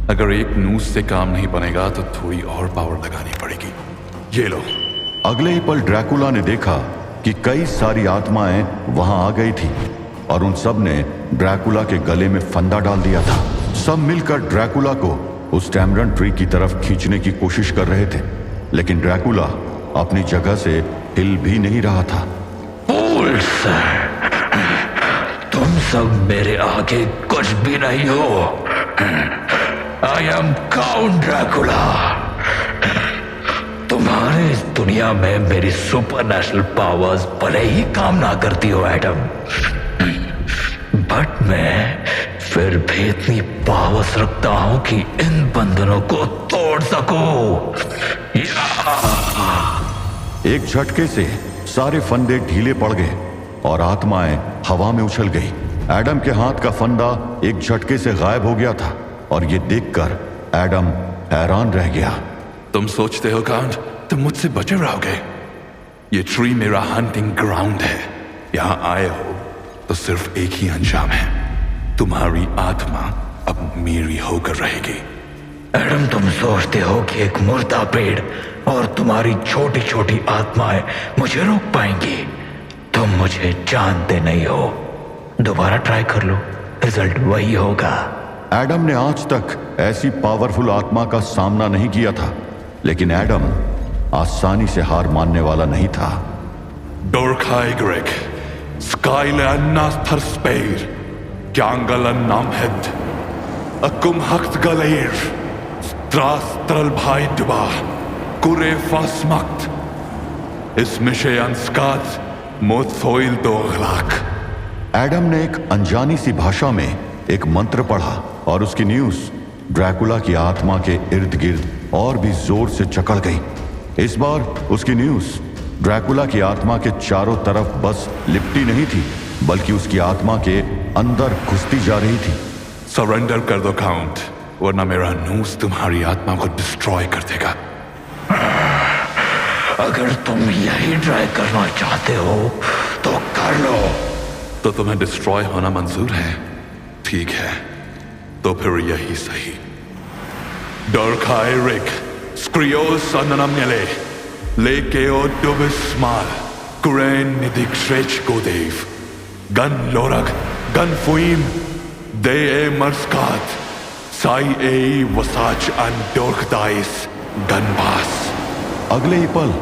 अगर एक नूस से काम नहीं बनेगा तो थोड़ी और पावर लगानी पड़ेगी। ये लो। अगले ही पल ड्रैकुला ने देखा कि कई सारी आत्माएं वहां आ गई थी और उन सब ने ड्रैकुला के गले में फंदा डाल दिया था। सब मिलकर ड्रैकुला को उस टैमरन ट्री की तरफ खींचने की कोशिश कर रहे थे, लेकिन ड्रैकुला अपनी जगह से हिल भी नहीं रहा था। तुम सब मेरे आगे कुछ भी नहीं हो। I am count Dracula. तुम्हारे इस दुनिया में मेरी सुपरनेचुरल पावर्स भले ही काम ना करती हो एडम, बट मैं फिर भी इतनी पावर्स रखता हूं कि इन बंधनों को तोड़ सकूं। एक झटके से सारे फंदे ढीले पड़ गए और आत्माएं हवा में उछल गई। एडम के हाथ का फंदा एक झटके से गायब हो गया था और ये देखकर एडम हैरान रह गया। तुम सोचते हो काउंट तुम मुझसे बचे रहोगे? ये ट्री मेरा हंटिंग ग्राउंड है। यहां आए हो तो सिर्फ एक ही अंजाम है, तुम्हारी आत्मा अब मेरी होकर रहेगी। एडम, तुम सोचते हो कि एक मुर्दा पेड़ और तुम्हारी छोटी छोटी आत्माएं मुझे रोक पाएंगी? तुम मुझे जानते नहीं हो। दोबारा ट्राई कर लो, रिजल्ट वही होगा। एडम ने आज तक ऐसी पावरफुल आत्मा का सामना नहीं किया था, लेकिन एडम आसानी से हार मानने वाला नहीं था। Dorkaigrik, Skyland Nastar Speir, Gangalan Namhed, Akum Hakt Galeir, Strastral Bhai Duba, Kure Fasmakt, Ismishayan Skat, Mothoil Dorlak। Adam ने एक अनजानी सी भाषा में एक मंत्र पढ़ा और उसकी न्यूज ड्रैकुला की आत्मा के इर्द गिर्द और भी जोर से चकड़ गई। इस बार उसकी न्यूज ड्रैकुला की आत्मा के चारों तरफ बस लिपटी नहीं थी, बल्कि उसकी आत्मा के अंदर घुसती जा रही थी। सरेंडर कर दो काउंट, वरना मेरा न्यूज तुम्हारी आत्मा को डिस्ट्रॉय कर देगा। अगर तुम यही ट्राई करना चाहते हो तो कर लो। तो तुम्हें डिस्ट्रॉय होना मंजूर है? ठीक है, तो फिर यही सही। Dorkaigrik, Skrios Ananamnele, Lekeo Dubismal, Kuren Nidikrech Godev, Gun Lorak, Gun Fuim, De E Marskat, Sai E Wasach and Dorkdais, Gun Bas। अगले ही पल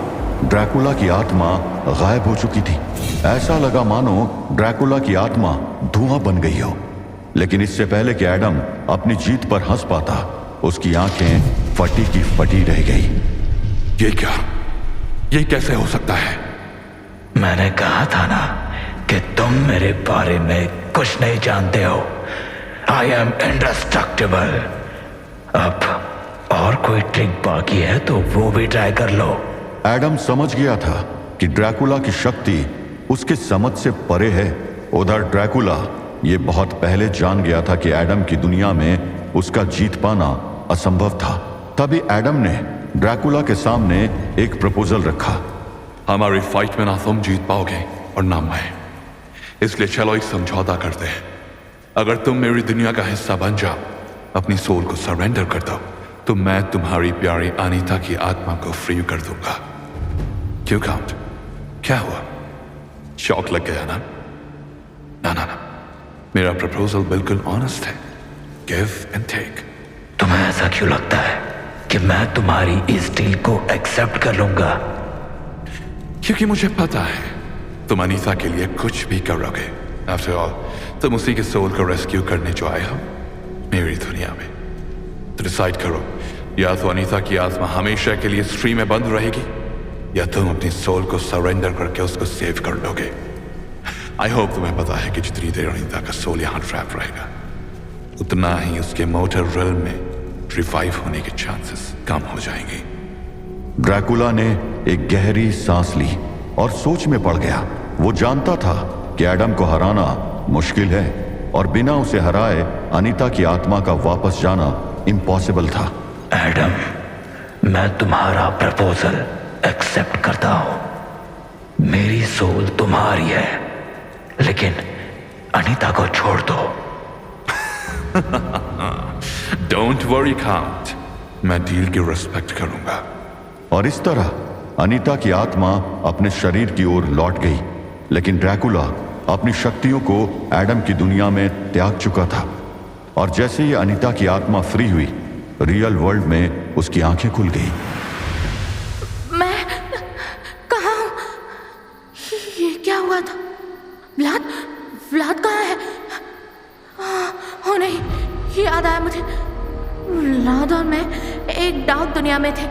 ड्रैकुला की आत्मा गायब हो चुकी थी। ऐसा लगा मानो ड्रैकुला की आत्मा धुआं बन गई हो। लेकिन इससे पहले कि एडम अपनी जीत पर हंस पाता, उसकी आंखें फटी की फटी रह गई। ये क्या? ये कैसे हो सकता है? मैंने कहा था ना कि तुम मेरे बारे में कुछ नहीं जानते हो। I am इंडेस्ट्रक्टिबल। अब और कोई ट्रिक बाकी है तो वो भी ट्राई कर लो। एडम समझ गया था कि ड्रैकुला की शक्ति उसके समझ से परे है। उधर ड्रैकुला ये बहुत पहले जान गया था कि एडम की दुनिया में उसका जीत पाना असंभव था। तभी एडम ने ड्रैकुला के सामने एक प्रपोजल रखा। हमारी फाइट में ना तुम जीत पाओगे और ना मैं, इसलिए चलो एक समझौता करते हैं। अगर तुम मेरी दुनिया का हिस्सा बन जाओ, अपनी सोल को सरेंडर कर दो, तो मैं तुम्हारी प्यारी अनीता की आत्मा को फ्री कर दूंगा। क्यों काउंट, क्या हुआ? शॉक लग गया ना? ना ना ना, मेरा प्रपोजल बिल्कुल ऑनेस्ट है। Give and take. तुम्हें ऐसा क्यों लगता है कि मैं तुम्हारी इस डील को एक्सेप्ट कर लूंगा? क्योंकि मुझे पता है तुम अनीता के लिए कुछ भी करोगे। आफ्टर ऑल तुम उसी के सोल को रेस्क्यू करने जो आए हो मेरी दुनिया में। तो डिसाइड करो, या तो अनीता की आत्मा हमेशा के लिए स्ट्री में बंद रहेगी, या तुम अपनी सोल को सरेंडर करके उसको सेव कर लोगे। आई होप तुम्हें पता है कि जितनी देर अनीता का सोल यहां ट्रैप रहेगा, उतना ही उसके मोटर रिल्म में रिवाइव होने के चांसेस कम हो जाएंगे। ड्रैकुला ने एक गहरी सांस ली और सोच में पड़ गया। वो जानता था कि एडम को हराना मुश्किल है और बिना उसे हराए अनीता की आत्मा का वापस जाना इम्पॉसिबल था। एडम, मैं तुम्हारा प्रपोजल एक्सेप्ट करता हूं। मेरी सोल तुम्हारी है, लेकिन अनीता को छोड़ दो। डोंट वरी काउंट, मैं डील की रिस्पेक्ट करूंगा। और इस तरह अनीता की आत्मा अपने शरीर की ओर लौट गई, लेकिन ड्रैकुला अपनी शक्तियों को एडम की दुनिया में त्याग चुका था। और जैसे ही अनीता की आत्मा फ्री हुई, रियल वर्ल्ड में उसकी आंखें खुल गई। मैं कहाँ हूँ? ये क्या हुआ था? व्लाद, व्लाद कहाँ है? हो नहीं, याद आया मुझे। व्लाद और मैं एक डार्क दुनिया में थे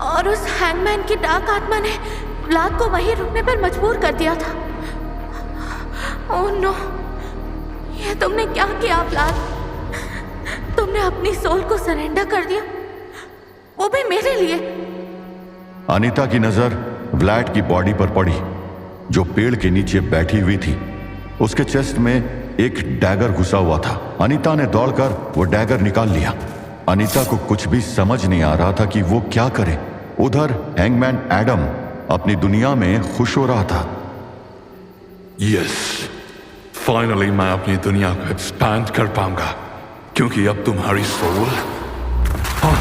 और उस हैंगमैन की डार्क आत्मा ने व्लाद को वहीं रुकने पर मजबूर कर दिया था। ओह नो, ये तुमने क्या किया व्लाद? तुमने अपनी सोल को सरेंडर कर दिया, वो भी मेरे लिए। अनीता की नजर व्लाड की बॉडी पर पड़ी, जो पेड़ के नीचे बैठी हुई थी। उसके चेस्ट में एक डैगर घुसा हुआ था। अनीता ने दौड़कर वो डैगर निकाल लिया। अनीता को कुछ भी समझ नहीं आ रहा था कि वो क्या करे। उधर हैंगमैन एडम अपनी दुनिया में खुश हो रहा था। यस, फाइनली मैं अपनी दुनिया को एक्सपैंड कर पाऊंगा, क्योंकि अब तुम्हारी सोल। हाँ,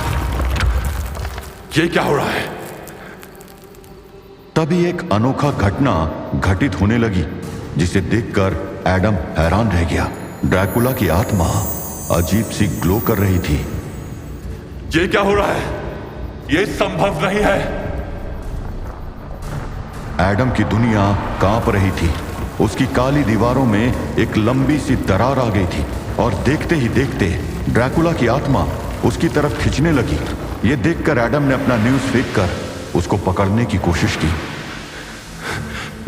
ये क्या हो रहा है? तभी एक अनोखा घटना घटित होने लगी, जिसे देखकर एडम हैरान रह गया। ड्रैकुला की आत्मा अजीब सी ग्लो कर रही थी। ये क्या हो रहा है? ये संभव नहीं है। एडम की दुनिया कांप रही थी। उसकी काली दीवारों में एक लंबी सी दरार आ गई थी और देखते ही देखते ड्रैकुला की आत्मा उसकी तरफ खींचने लगी। ये देखकर एडम ने अपना न्यूज़ फेंककर उसको पकड़ने की कोशिश की।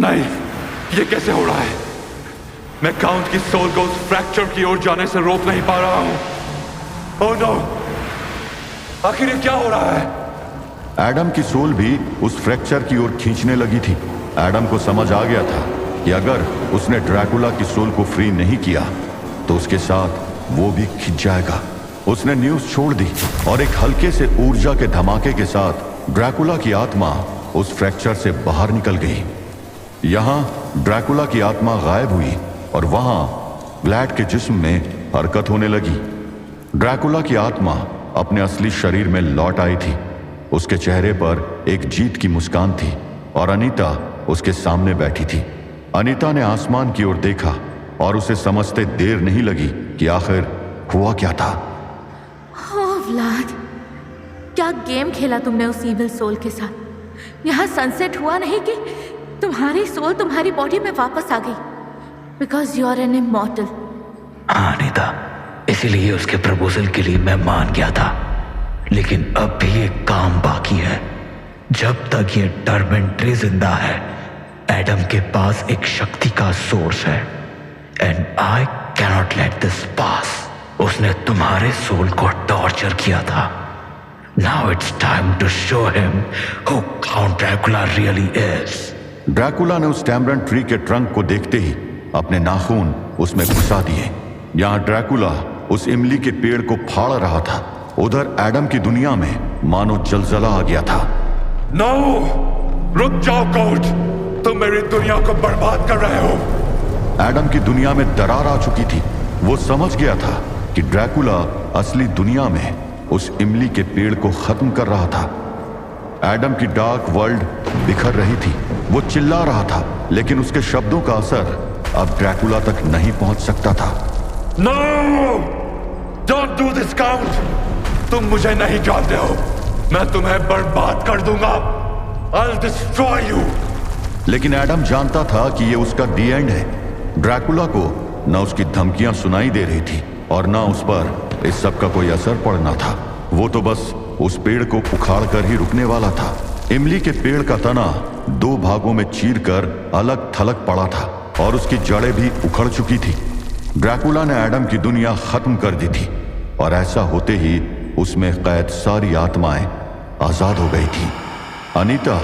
नहीं, ये कैसे हो रहा है? मैं काउंट की सोल को उस फ्रैक्चर की ओर जाने से रोक नहीं पा रहा हूं। ओह नो, आखिर ये क्या हो रहा है? एडम की सोल भी उस फ्रैक्चर की ओर खींचने लगी थी। एडम को समझ आ गया था कि अगर उसने ड्रैकुला की सोल को फ्री नहीं किया तो उसके साथ वो भी खिंच जाएगा। उसने न्यूज़ छोड़ दी और एक हल्के से ऊर्जा के धमाके के साथ ड्रैकुला की आत्मा उस फ्रैक्चर से बाहर निकल गई। यहां ड्रैकुला की आत्मा गायब हुई और वहां व्लाड के जिस्म में हरकत होने लगी। ड्रैकुला की आत्मा अपने असली शरीर में लौट आई थी। उसके चेहरे पर एक जीत की मुस्कान थी और अनीता उसके सामने बैठी थी। अनीता ने आसमान की ओर देखा और उसे समझते देर नहीं लगी कि आखिर हुआ क्या था। ओह व्लाद, क्या गेम खेला तुमने उस इविल सोल के साथ? यहाँ सनसेट हुआ नहीं कि तुम्हारी सोल तुम्हारी बॉडी में वापस आ गई, because you are an immortal. हाँ अनीता, इसीलिए उसके प्रपोजल के लिए मैं मान गया था। लेकिन अब भी एक काम बाकी है। जब तक ये टर्मेंट्री जिंदा है, एडम के पास एक शक्ति का सोर्स है, and I cannot let this pass. उसने तुम्हारे सोल को टॉर्चर किया था। Now it's time to show him who Count Dracula really is. Dracula ने उस टैमरन ट्री के ट्रंक को देखते ही अपने नाखून उसमें घुसा दिए। यहां ड्रैकुला उस इमली के पेड़ को फाड़ रहा था। उधर एडम की दुनिया में मानो जलजला आ गया था। नो, रुक जाओ काउंट, तुम मेरी दुनिया को बर्बाद कर रहे हो। एडम की दुनिया में दरार आ चुकी थी। वो समझ गया था कि ड्रैकुला असली दुनिया में उस इमली के पेड़ को खत्म कर रहा था। एडम की डार्क वर्ल्ड बिखर रही थी। वो चिल्ला रहा था, लेकिन उसके शब्दों का असर अब ड्रैकुला तक नहीं पहुंच सकता था। No, don't do this count. तुम मुझे नहीं जानते हो, मैं तुम्हें बर्बाद कर दूंगा। I'll destroy you। लेकिन एडम जानता था कि ये उसका दी एंड है। ड्रैकुला को न उसकी धमकियां सुनाई दे रही थी और न उस पर इस सब का कोई असर पड़ना था। वो तो बस उस पेड़ को उखाड़ कर ही रुकने वाला था। इमली के पेड़ का तना 2 भागों में चीरकर अलग थलग पड़ा था और उसकी जड़ें भी उखड़ चुकी थी। ड्रैकुला ने एडम की दुनिया खत्म कर दी थी और ऐसा होते ही उसमें कैद सारी आत्माएं आजाद हो गई थी। अनीता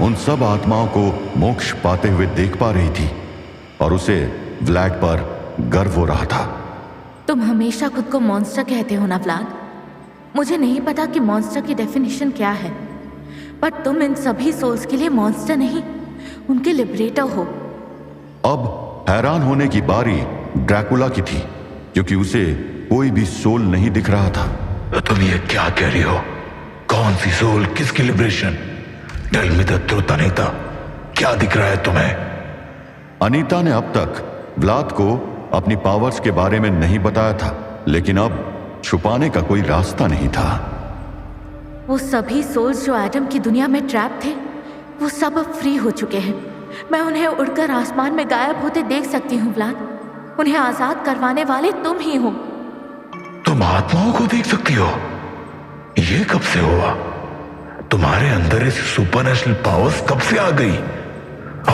उन सब आत्माओं को मोक्ष पाते हुए देख पा रही थी और उसे व्लाड पर गर्व हो रहा था। तुम हमेशा खुद को मॉन्स्टर कहते हो ना व्लाद? मुझे नहीं पता कि मॉन्स्टर की डेफिनेशन क्या है, बट तुम इन सभी सोल्स के लिए मॉन्स्टर नहीं, उनके लिबरेटर हो। अब हैरान होने की बारी ड्रैकुला की थी, क्योंकि उसे कोई भी सोल नहीं दिख रहा था। तुम ये क्या कह रही हो? कौन सी सोल, किसकी liberation? Tell me the truth Anita, क्या दिख रहा है तुम्हें? अनीता ने अब तक व्लाद को अपनी पावर्स के बारे में नहीं बताया था, लेकिन अब छुपाने का कोई रास्ता नहीं था। वो सभी सोल्स जो एडम की दुनिया में ट्रैप थे, वो सब अब फ्री हो चुके हैं। मैं उन्हें उड़कर आसमान में गायब होते देख सकती हूँ व्लाद। उन्हें आजाद करवाने वाले तुम ही हो। तुम आत्माओं को देख सकती हो? ये कब से हुआ? तुम्हारे अंदर इस सुपरनेचुरल पावर्स कब से आ गई?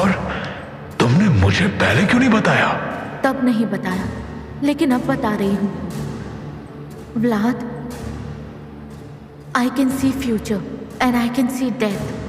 और तुमने मुझे पहले क्यों नहीं बताया? तब नहीं बताया, लेकिन अब बता रही हूं। Vlad, I can see future and I can see death.